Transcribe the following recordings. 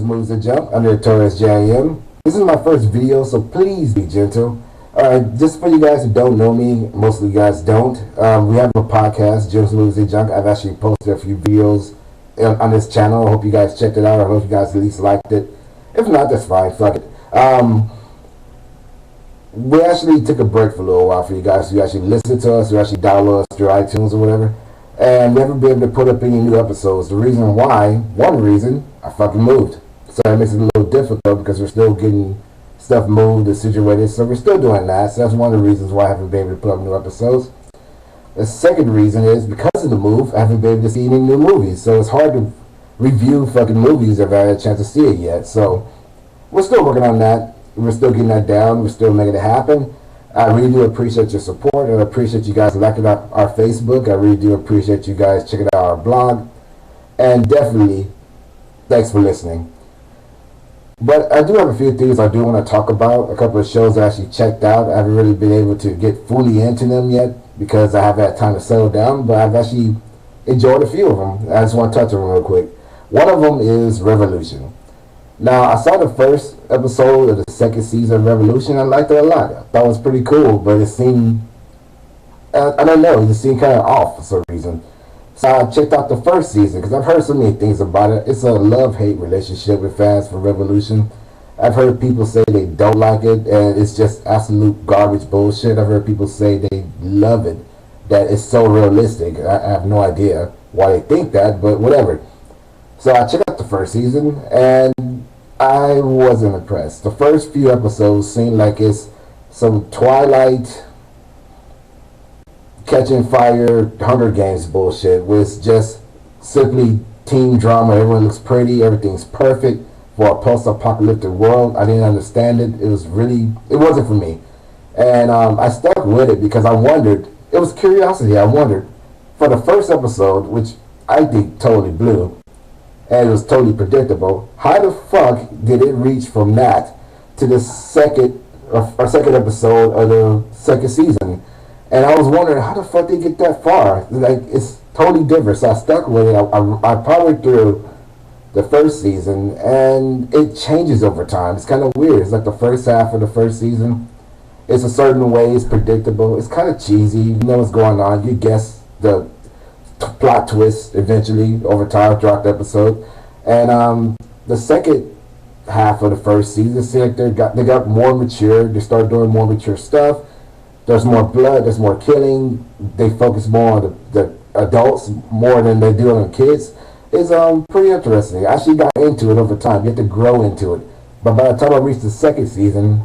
Moves the Jump. I'm the Torres JIM. This is my first video, so please be gentle. Just for you guys who don't know me, most of you guys don't, we have a podcast, Jim's Moves the Junk. I've actually posted a few videos on this channel. I hope you guys checked it out. I hope you guys at least liked it. If not, that's fine. Fuck it. We actually took a break for a little while for you guys who actually listen to us, who actually download us through iTunes or whatever. And we haven't been able to put up any new episodes. The reason why, one reason, I fucking moved. So that makes it a little difficult because we're still getting stuff moved and situated. So we're still doing that. So that's one of the reasons why I haven't been able to put up new episodes. The second reason is because of the move, I haven't been able to see any new movies. So it's hard to review fucking movies if I had a chance to see it yet. So we're still working on that. We're still getting that down. We're still making it happen. I really do appreciate your support, and I appreciate you guys liking our Facebook. I really do appreciate you guys checking out our blog. And definitely, thanks for listening. But I do have a few things I do want to talk about. A couple of shows I actually checked out. I haven't really been able to get fully into them yet because I haven't had time to settle down, but I've actually enjoyed a few of them. I just want to touch on them real quick. One of them is Revolution. Now, I saw the first episode of the second season of Revolution. I liked it a lot. I thought it was pretty cool, but it seemed, I don't know, it just seemed kind of off for some reason. So I checked out the first season because I've heard so many things about it. It's a love-hate relationship with fans for Revolution. I've heard people say they don't like it, and it's just absolute garbage bullshit. I've heard people say they love it, that it's so realistic. I have no idea why they think that, but whatever. So I checked out the first season, and I wasn't impressed. The first few episodes seemed like it's some Twilight, Catching Fire, Hunger Games bullshit, where it's just simply teen drama. Everyone looks pretty, everything's perfect for a post-apocalyptic world. I didn't understand it. It wasn't for me. And I stuck with it because I wondered, it was curiosity. I wondered, for the first episode, which I think totally blew, and it was totally predictable, how the fuck did it reach from that to the second episode of the second season? And I was wondering, how the fuck did they get that far? Like, it's totally different. So I stuck with it. I powered through the first season, and it changes over time. It's kind of weird. It's like the first half of the first season, it's a certain way. It's predictable. It's kind of cheesy. You know what's going on. You guess the plot twist eventually over time throughout the episode. And the second half of the first season, see, like they got more mature. They started doing more mature stuff. There's more blood. There's more killing. They focus more on the adults more than they do on the kids. It's pretty interesting. I actually got into it over time. You have to grow into it. But by the time I reached the second season,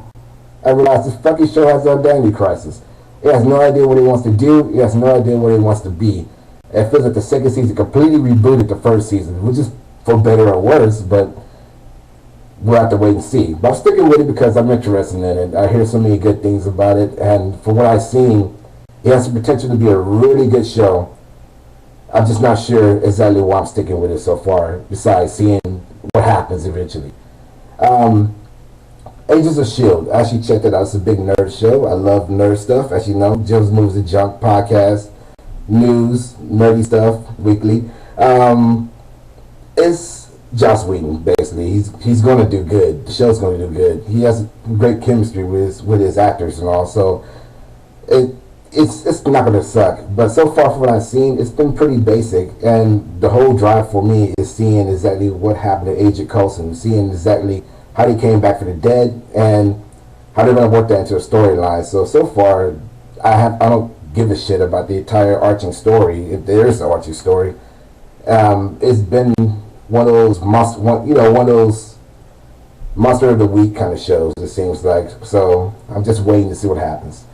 I realized this fucking show has an identity crisis. It has no idea what it wants to do. It has no idea what it wants to be. It feels like the second season completely rebooted the first season, which is for better or worse, but we'll have to wait and see. But I'm sticking with it because I'm interested in it. I hear so many good things about it, and from what I've seen, it has the potential to be a really good show. I'm just not sure exactly why I'm sticking with it so far, besides seeing what happens eventually. Agents of S.H.I.E.L.D. I actually checked it out. It's a big nerd show. I love nerd stuff. As you know, Jim's Moves the Junk podcast, news, nerdy stuff, weekly. It's Joss Whedon, basically. He's going to do good. The show's going to do good. He has great chemistry with his actors and all, so it's not going to suck. But so far from what I've seen, it's been pretty basic, and the whole drive for me is seeing exactly what happened to Agent Coulson, seeing exactly how he came back from the dead, and how they're going to work that into a storyline. So far, I don't give a shit about the entire arching story, if there is an arching story. It's been one of those monster of the week kind of shows, it seems like. So I'm just waiting to see what happens.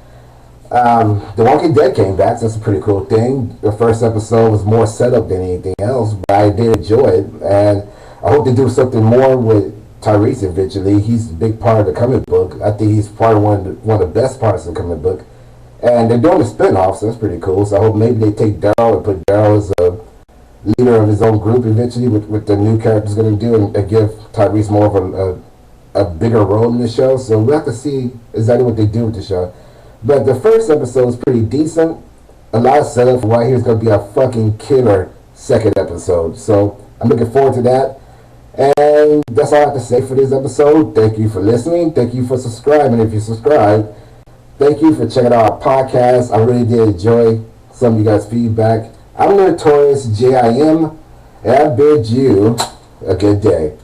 The Walking Dead came back, so that's a pretty cool thing. The first episode was more setup than anything else, but I did enjoy it, and I hope they do something more with Tyrese eventually. He's a big part of the comic book. I think he's part of one of the best parts of the comic book. And they're doing a spin-off, so that's pretty cool. So I hope maybe they take Daryl and put Daryl as a leader of his own group eventually, with the new characters going to do, and give Tyrese more of a bigger role in the show. So we'll have to see exactly what they do with the show. But the first episode is pretty decent. A lot of setup for why here's going to be a fucking killer second episode. So I'm looking forward to that. And that's all I have to say for this episode. Thank you for listening. Thank you for subscribing. If you subscribe, thank you for checking out our podcast. I really did enjoy some of you guys' feedback. I'm Notorious JIM, and I bid you a good day.